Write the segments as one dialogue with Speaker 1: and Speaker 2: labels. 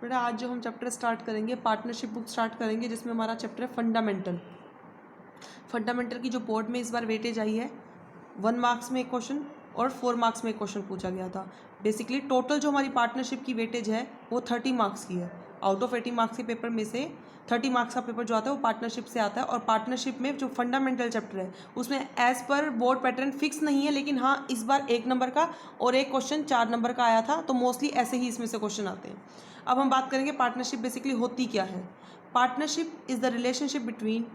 Speaker 1: बेटा आज जो हम चैप्टर स्टार्ट करेंगे पार्टनरशिप बुक स्टार्ट करेंगे, जिसमें हमारा चैप्टर है फंडामेंटल की जो बोर्ड में इस बार वेटेज आई है 1 मार्क्स में एक क्वेश्चन और 4 मार्क्स में एक क्वेश्चन पूछा गया था। बेसिकली टोटल जो हमारी पार्टनरशिप की वेटेज है वो 30 मार्क्स की है। आउट ऑफ 80 मार्क्स के पेपर में से 30 मार्क्स का पेपर जो आता है वो पार्टनरशिप से आता है। और पार्टनरशिप में जो फंडामेंटल चैप्टर है उसमें as per board pattern fix नहीं है, लेकिन हाँ इस बार 1 नंबर का और एक क्वेश्चन 4 नंबर का आया था, तो मोस्टली ऐसे ही इसमें से क्वेश्चन आते हैं। अब हम बात करेंगे पार्टनरशिप बेसिकली होती क्या है। Partnership is the relationship between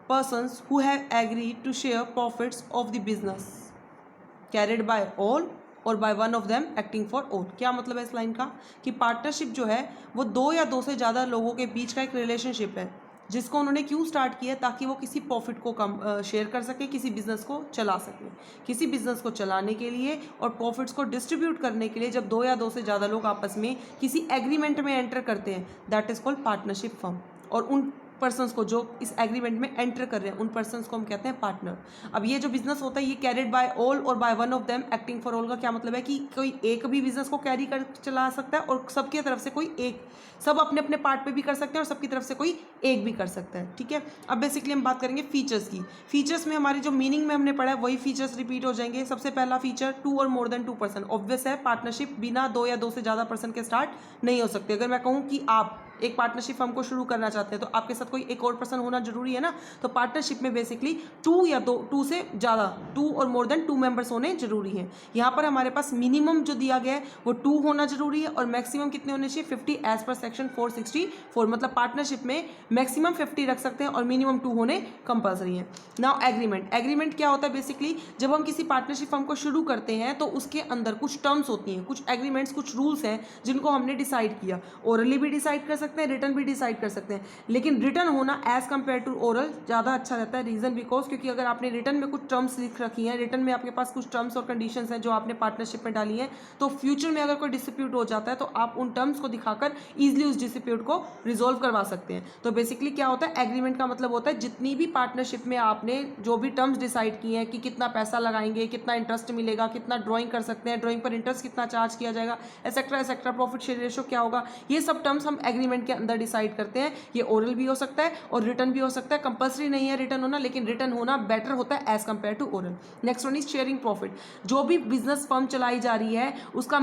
Speaker 1: persons who have agreed to share profits of the business carried by all और by one of them acting for all। क्या मतलब है इस लाइन का कि पार्टनरशिप जो है वो 2 या 2 से ज़्यादा लोगों के बीच का एक रिलेशनशिप है, जिसको उन्होंने क्यों स्टार्ट किया ताकि वो किसी प्रॉफिट को कम शेयर कर सके, किसी बिजनेस को चला सके। किसी बिजनेस को चलाने के लिए और प्रॉफिट्स को डिस्ट्रीब्यूट करने के लिए जब 2 या 2 से ज़्यादा लोग आपस में किसी एग्रीमेंट में एंटर करते हैं, that is called partnership firm. और उन पर्सन्स को जो इस एग्रीमेंट में एंटर कर रहे हैं उन पर्सन्स को हम कहते हैं पार्टनर। अब ये जो बिजनेस होता है ये कैरिड बाय ऑल और by one of them acting for all का क्या मतलब है कि कोई एक भी बिजनेस को कैरी कर चला सकता है और सबकी तरफ से कोई एक, सब अपने अपने पार्ट पे भी कर सकते हैं और सबकी तरफ से कोई एक भी कर सकता है। ठीक है, अब बेसिकली हम बात करेंगे फीचर्स की। फीचर्स में हमारी जो मीनिंग में हमने पढ़ा है वही फीचर्स रिपीट हो जाएंगे। सबसे पहला फीचर 2 और मोर देन 2 पर्सन। ऑब्वियस है पार्टनरशिप बिना 2 या 2 से ज़्यादा पर्सन के स्टार्ट नहीं हो सकती। अगर मैं कहूँ कि आप एक पार्टनरशिप फर्म को शुरू करना चाहते हैं तो आपके साथ कोई एक और पर्सन होना जरूरी है ना। तो पार्टनरशिप में बेसिकली 2 या 2 से ज़्यादा 2 और मोर देन 2 मेंबर्स होने जरूरी हैं। यहाँ पर हमारे पास मिनिमम जो दिया गया है वो 2 होना जरूरी है और मैक्सिमम कितने होने चाहिए 50 एज पर सेक्शन 464। मतलब पार्टनरशिप में मैक्सिमम 50 रख सकते हैं और मिनिमम 2 होने कंपलसरी है। नाउ एग्रीमेंट क्या होता है बेसिकली जब हम किसी पार्टनरशिप फर्म को शुरू करते हैं तो उसके अंदर कुछ टर्म्स होती हैं, कुछ एग्रीमेंट्स, कुछ रूल्स हैं जिनको हमने डिसाइड किया। ओरली भी डिसाइड कर सकते हैं, रिटर्न भी डिसाइड कर सकते हैं, लेकिन रिटर्न होना एज कंपेयर टू ओरल ज़्यादा अच्छा रहता है। रीजन बिकॉज क्योंकि अगर आपने रिटर्न में कुछ टर्म्स लिख रखी हैं, रिटर्न में आपके पास कुछ टर्म्स और कंडीशंस हैं जो आपने पार्टनरशिप में डाली हैं, तो फ्यूचर में अगर कोई डिस्प्यूट हो जाता है तो आप उन टर्म्स को दिखाकर ईजिली उस डिस्प्यूट को रिजोल्व करवा सकते हैं। तो बेसिकली क्या होता है एग्रीमेंट का मतलब होता है जितनी भी पार्टनरशिप में आपने जो भी टर्म्स डिसाइड किए हैं कि कितना पैसा लगाएंगे, कितना इंटरेस्ट मिलेगा, कितना ड्रॉइंग कर सकते हैं, ड्रॉइंग पर इंटरेस्ट कितना चार्ज किया जाएगा, etcetera etcetera, profit share ratio क्या होगा, ये सब टर्म्स हम एग्रीमेंट के अंदर डिसाइड करते हैं। ये ओरल भी हो सकता है और रिटर्न भी हो सकता है। कंपल्सरी नहीं है रिटर्न होना, लेकिन रिटर्न होना बेटर होता है as compare to oral. Next one is sharing profit. जो भी बिजनेस फर्म चलाई जा रही है उसका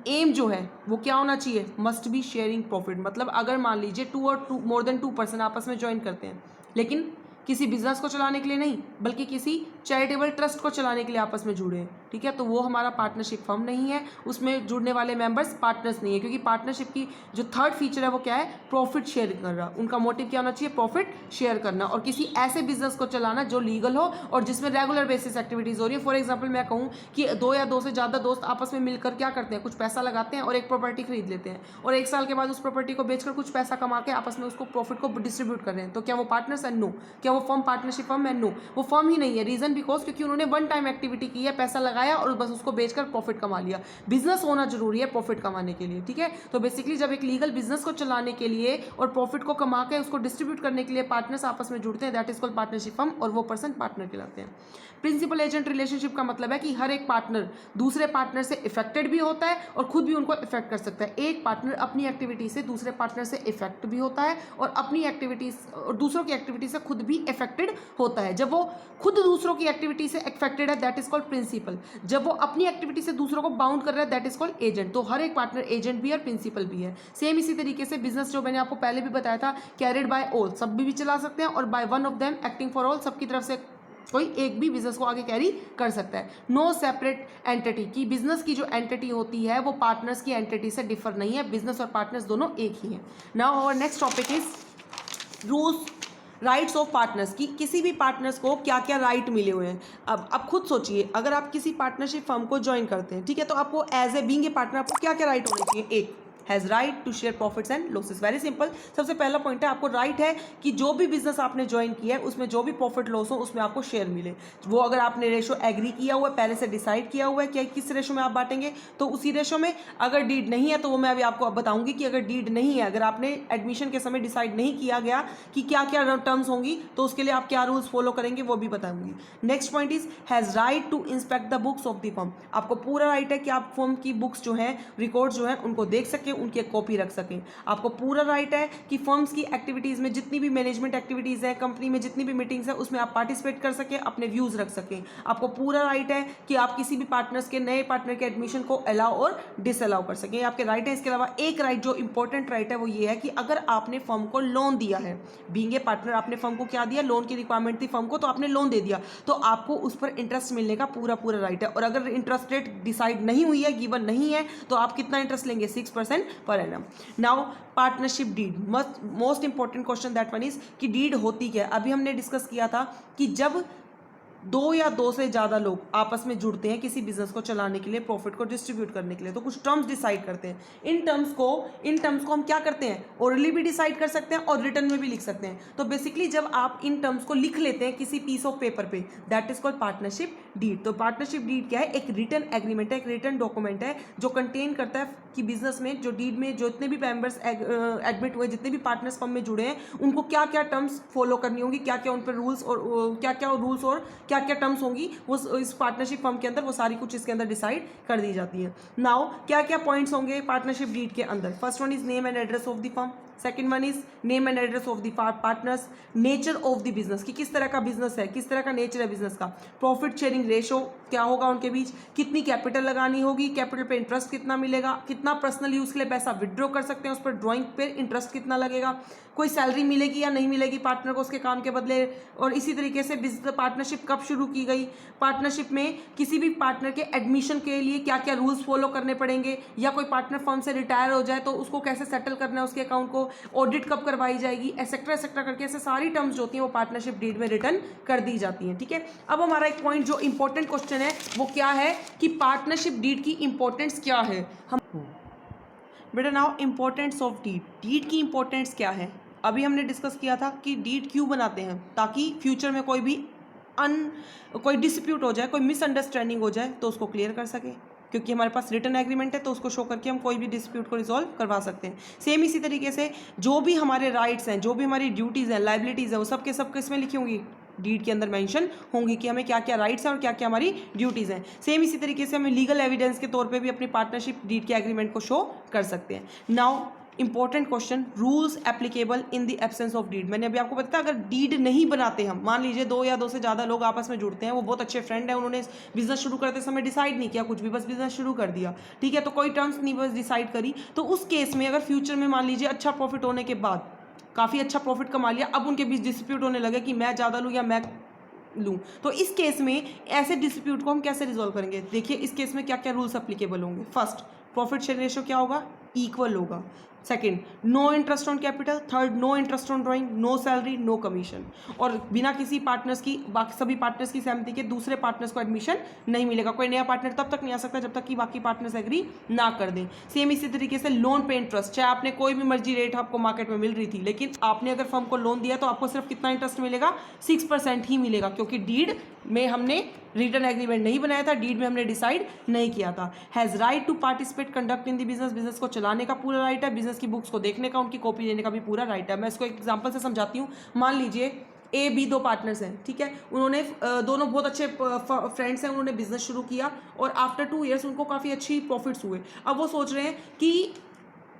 Speaker 1: एम जो है वो क्या होना चाहिए, मस्ट बी शेयरिंग प्रॉफिट। मतलब अगर मान लीजिए 2 और मोर देन 2 पर्सन आपस में ज्वाइन करते हैं, लेकिन किसी बिजनेस को चलाने के लिए नहीं बल्कि किसी चैरिटेबल ट्रस्ट को चलाने के लिए आपस में जुड़े हैं, ठीक है, तो वो हमारा पार्टनरशिप फर्म नहीं है। उसमें जुड़ने वाले मेंबर्स पार्टनर्स नहीं है, क्योंकि पार्टनरशिप की जो थर्ड फीचर है वो क्या है, प्रॉफिट शेयर करना। उनका मोटिव क्या होना चाहिए, प्रॉफिट शेयर करना और किसी ऐसे बिजनेस को चलाना जो लीगल हो और जिसमें रेगुलर बेसिस एक्टिविटीज हो रही है। फॉर एग्जाम्पल मैं कहूँ कि 2 या 2 से ज़्यादा दोस्त आपस में मिलकर क्या करते हैं, कुछ पैसा लगाते हैं और एक प्रॉपर्टी खरीद लेते हैं और 1 साल के बाद उस प्रॉपर्टी को बेचकर कुछ पैसा कमा के आपस में उसको प्रॉफिट को डिस्ट्रीब्यूट कर रहे हैं, तो क्या वो पार्टनर्स है? नो। क्या वो फर्म पार्टनरशिप फर्म है? नो, वो फर्म ही नहीं है। रीजन बिकॉज क्योंकि उन्होंने वन टाइम एक्टिविटी की है, पैसा लगाया और बस उसको बेचकर प्रॉफिट कमा लिया। बिजनेस होना जरूरी है प्रॉफिट कमाने के लिए, ठीक है। तो बेसिकली जब एक लीगल बिजनेस को चलाने के लिए और प्रॉफिट को कमा के उसको डिस्ट्रीब्यूट करने के लिए पार्टनर्स आपस में जुड़ते हैं, that is called partnership firm और वो पर्सन पार्टनर कहलाते हैं। प्रिंसिपल एजेंट रिलेशनशिप का मतलब है कि हर एक पार्टनर दूसरे पार्टनर से इफेक्टेड भी होता है और खुद भी उनको इफेक्ट कर सकता है। एक पार्टनर अपनी एक्टिविटी से दूसरे पार्टनर से इफेक्ट भी होता है और अपनी एक्टिविटीज और दूसरों की एक्टिविटी से खुद भी इफेक्टेड होता है। जब वो खुद दूसरों की एक्टिविटी से इफेक्टेड है दैट इज कॉल्ड प्रिंसिपल। जब वो अपनी एक्टिविटी से दूसरों को बाउंड कर रहा है दैट इज कॉल्ड एजेंट। तो हर एक पार्टनर एजेंट भी है और प्रिंसिपल भी है। सेम इसी तरीके से बिजनेस जो मैंने आपको पहले भी बताया था, कैरिड बाय ऑल, सब भी चला सकते हैं और by one of them acting for all, सबकी तरफ से कोई एक भी बिजनेस को आगे कैरी कर सकता है। नो सेपरेट एंटिटी की बिजनेस की जो एंटिटी होती है वो पार्टनर्स की एंटिटी से डिफर नहीं है। बिजनेस और पार्टनर्स दोनों एक ही हैं। Now our next topic is rules rights of partners की किसी भी पार्टनर्स को क्या क्या राइट मिले हुए हैं। अब खुद सोचिए, अगर आप किसी पार्टनरशिप फर्म को ज्वाइन करते हैं, ठीक है, तो आपको as a being a partner आपको क्या क्या राइट होने चाहिए। एक, has right to share profits and losses. Very simple, सबसे पहला पॉइंट है आपको राइट है कि जो भी बिजनेस आपने ज्वाइन किया है उसमें जो भी प्रॉफिट लॉस हो उसमें आपको शेयर मिले। वो अगर आपने रेशो एग्री किया हुआ है, पहले से डिसाइड किया हुआ है कि किस रेशो में आप बांटेंगे, तो उसी रेशो में। अगर डीड नहीं है तो वो मैं अभी आपको अब बताऊंगी कि अगर डीड नहीं है, अगर आपने एडमिशन के समय डिसाइड नहीं किया गया कि क्या क्या टर्म्स होंगी, तो उसके लिए आप क्या रूल्स फॉलो करेंगे वो भी बताऊंगी। Next point is has right to inspect the books of the firm. आपको पूरा राइट है कि आप फर्म की बुक्स जो है, रिकॉर्ड जो है, उनको देख सके, उनकी एक कॉपी रख सकें। आपको पूरा राइट है कि फर्म्स की एक्टिविटीज़ में जितनी भी मैनेजमेंट एक्टिविटीज़ हैं, कंपनी में जितनी भी मीटिंग्स हैं, उसमें आप पार्टिसिपेट कर सकें, अपने व्यूज़ रख सकें। आपको पूरा राइट है कि आप किसी भी पार्टनर्स के, नए पार्टनर के एडमिशन को अलाउ और डिसअलाउ कर सकें, आपके राइट है। इसके अलावा एक राइट जो इंपॉर्टेंट राइट है वो ये है कि अगर आपने फर्म को लोन दिया है, बीइंग ए पार्टनर आपने फर्म को क्या दिया, लोन की रिक्वायरमेंट थी फर्म को, तो आपने लोन दे दिया, तो आपको उस पर इंटरेस्ट मिलने का पूरा राइट है। और अगर इंटरेस्ट रेट डिसाइड नहीं हुई है, गिवन नहीं है, तो आप कितना इंटरेस्ट लेंगे, 6% per annum. Now partnership deed, most important question that one is कि डीड होती क्या है। अभी हमने डिस्कस किया था कि जब दो या दो से ज़्यादा लोग आपस में जुड़ते हैं किसी बिजनेस को चलाने के लिए, प्रॉफिट को डिस्ट्रीब्यूट करने के लिए, तो कुछ टर्म्स डिसाइड करते हैं। इन टर्म्स को हम क्या करते हैं, ओरली भी डिसाइड कर सकते हैं और रिटर्न में भी लिख सकते हैं। तो बेसिकली जब आप इन टर्म्स को लिख लेते हैं किसी पीस ऑफ पेपर पे, that is called partnership deed. तो पार्टनरशिप डीड क्या है, एक रिटर्न एग्रीमेंट है, एक रिटर्न डॉक्यूमेंट है जो कंटेन करता है कि बिजनेस में जो डीड में जितने भी मेंबर्स एडमिट हुए, जितने भी पार्टनर्स फर्म में जुड़े हैं, उनको क्या क्या टर्म्स फॉलो करनी होगी, क्या क्या उन पर रूल्स और क्या क्या रूल्स और क्या क्या टर्म्स होंगी, वो इस पार्टनरशिप फर्म के अंदर वो सारी कुछ इसके अंदर डिसाइड कर दी जाती है। नाउ क्या क्या पॉइंट्स होंगे पार्टनरशिप डीड के अंदर। First one is name and address of the firm, second one is name and address of the partners, nature of the business कि किस तरह का बिजनेस है, किस तरह का नेचर है बिजनेस का, प्रॉफिट शेयरिंग रेशो क्या होगा उनके बीच, कितनी कैपिटल लगानी होगी, कैपिटल पे इंटरेस्ट कितना मिलेगा, कितना पर्सनल यूज के लिए पैसा विड्रॉ कर सकते हैं, उस पर ड्राइंग पे इंटरेस्ट कितना लगेगा, कोई सैलरी मिलेगी या नहीं मिलेगी पार्टनर को उसके काम के बदले, और इसी तरीके से बिजनेस पार्टनरशिप कब शुरू की गई, पार्टनरशिप में किसी भी पार्टनर के एडमिशन के लिए क्या क्या रूल्स फॉलो करने पड़ेंगे, या कोई पार्टनर फर्म से रिटायर हो जाए तो उसको कैसे सेटल करना है उसके अकाउंट को, ऑडिट कब करवाई जाएगी, एक्सेट्रा एक्सेट्रा करके ऐसे सारी टर्म्स जो होती हैं वो पार्टनरशिप डीड में रिटर्न कर दी जाती हैं। ठीक है, अब हमारा एक पॉइंट जो इंपॉर्टेंट क्वेश्चन है वो क्या है कि पार्टनरशिप डीड की इंपॉर्टेंस क्या है। हम बेटा now importance of deed, deed की इंपॉर्टेंस क्या है। अभी हमने डिस्कस किया था कि डीड क्यों बनाते हैं, ताकि फ्यूचर में कोई भी कोई डिस्प्यूट हो जाए, कोई मिसअंडरस्टैंडिंग हो जाए तो उसको क्लियर कर सके, क्योंकि हमारे पास रिटन एग्रीमेंट है तो उसको शो करके हम कोई भी डिस्प्यूट को रिजॉल्व करवा सकते हैं। सेम इसी तरीके से जो भी हमारे राइट्स हैं, जो भी हमारी ड्यूटीज़ हैं, लाइबिलिटीज़ हैं, वो सब के सब किसमें लिखी होंगी, डीड के अंदर मेंशन होंगी कि हमें क्या क्या राइट्स हैं और क्या क्या हमारी ड्यूटीज़ हैं। सेम इसी तरीके से हमें लीगल एविडेंस के तौर पे भी अपनी पार्टनरशिप डीड के एग्रीमेंट को शो कर सकते हैं। Now important question, rules applicable in the absence of deed. मैंने अभी आपको बताया अगर डीड नहीं बनाते हम, मान लीजिए दो या दो से ज़्यादा लोग आपस में जुड़ते हैं, वो बहुत अच्छे फ्रेंड हैं, उन्होंने बिजनेस शुरू करते समय डिसाइड नहीं किया कुछ भी, बस बिजनेस शुरू कर दिया, ठीक है, तो कोई टर्म्स नहीं बस डिसाइड करी, तो उस केस में अगर फ्यूचर में मान लीजिए अच्छा प्रॉफिट होने के बाद, काफ़ी अच्छा प्रॉफिट कमा लिया, अब उनके बीच डिस्प्यूट होने लगे कि मैं ज़्यादा लूँ या मैं लूँ, तो इस केस में ऐसे डिस्प्यूट को हम कैसे रिजॉल्व करेंगे। देखिए इस केस में क्या क्या रूल्स अप्लीकेबल होंगे। फर्स्ट, प्रॉफिट शेयर रेशो क्या होगा, इक्वल होगा। Second, no interest on capital. Third, no interest on drawing, no salary, no commission, और बिना किसी पार्टनर्स की, बाकी सभी पार्टनर्स की सहमति के दूसरे पार्टनर्स को एडमिशन नहीं मिलेगा। कोई नया पार्टनर तब तक नहीं आ सकता जब तक कि बाकी पार्टनर्स एग्री ना कर दें। सेम इसी तरीके से लोन पे इंटरेस्ट, चाहे आपने कोई भी मर्जी रेट आपको मार्केट में मिल रही थी, लेकिन आपने अगर फर्म को लोन दिया तो आपको सिर्फ कितना इंटरेस्ट मिलेगा, 6% ही मिलेगा, क्योंकि डीड में हमने रिटर्न एग्रीमेंट नहीं बनाया था, डीड में हमने डिसाइड नहीं किया था। Has right to participate conduct in the business, business को चलाने का पूरा राइट है, बिजनेस की बुक्स को देखने का, उनकी कॉपी लेने का भी पूरा राइट है। मैं इसको एक एग्जांपल से समझाती हूँ। मान लीजिए ए बी दो पार्टनर्स हैं, ठीक है, उन्होंने दोनों बहुत अच्छे फ्रेंड्स हैं, उन्होंने बिजनेस शुरू किया और आफ्टर 2 ईयर्स उनको काफ़ी अच्छी प्रॉफिट्स हुए। अब वो सोच रहे हैं कि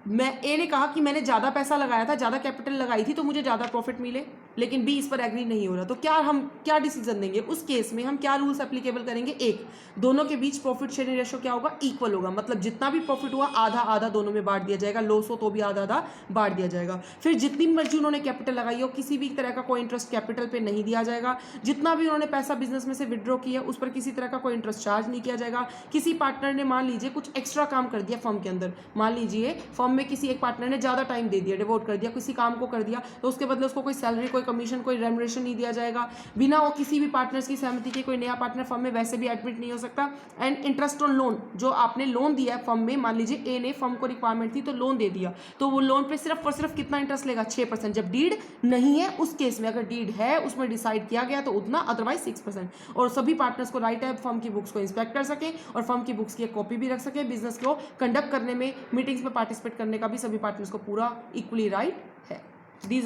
Speaker 1: मैं ए ने कहा कि मैंने ज़्यादा पैसा लगाया था, ज़्यादा कैपिटल लगाई थी तो मुझे ज़्यादा प्रॉफिट मिले, लेकिन बी इस पर एग्री नहीं हो रहा, तो हम क्या डिसीजन देंगे उस केस में, हम क्या रूल्स एप्लीकेबल करेंगे। एक, दोनों के बीच प्रॉफिट शेयरिंग रेशो क्या होगा, इक्वल होगा, मतलब जितना भी प्रॉफिट हुआ आधा आधा दोनों में बांट दिया जाएगा, लॉस हो तो भी आधा आधा बांट दिया जाएगा। फिर जितनी मर्जी उन्होंने कैपिटल लगाई हो, किसी भी तरह का कोई इंटरेस्ट कैपिटल पे नहीं दिया जाएगा। जितना भी उन्होंने पैसा बिजनेस में से विड्रॉ किया उस पर किसी तरह का कोई इंटरेस्ट चार्ज नहीं किया जाएगा। किसी पार्टनर ने मान लीजिए कुछ एक्स्ट्रा काम कर दिया फर्म के अंदर, मान लीजिए फर्म में किसी एक पार्टनर ने ज़्यादा टाइम दे दिया, डिवोट कर दिया, किसी काम को कर दिया, तो उसके बदले उसको कोई सैलरी, कोई कमीशन, कोई रेमुनरेशन नहीं दिया जाएगा। बिना वो किसी भी पार्टनर्स की सहमति के कोई नया पार्टनर फर्म में वैसे भी एडमिट नहीं हो सकता। एंड इंटरेस्ट ऑन लोन, जो आपने लोन दिया है फर्म में, मान लीजिए ए ने, फर्म को रिक्वायरमेंट थी तो लोन दे दिया, तो वो लोन पे सिर्फ और सिर्फ कितना इंटरेस्ट लेगा, 6%। जब डीड नहीं है उस केस में, अगर डीड है उसमें डिसाइड किया गया तो उतना, अदरवाइज 6%। और सभी पार्टनर्स को राइट है फर्म की बुक्स को इंस्पेक्ट कर सकें और फर्म की बुक्स की एक कॉपी भी रख सकें। बिजनेस को कंडक्ट करने में, मीटिंग्स में पार्टिसिपेट करने का भी सभी पार्टनर्स को पूरा इक्वली राइट है।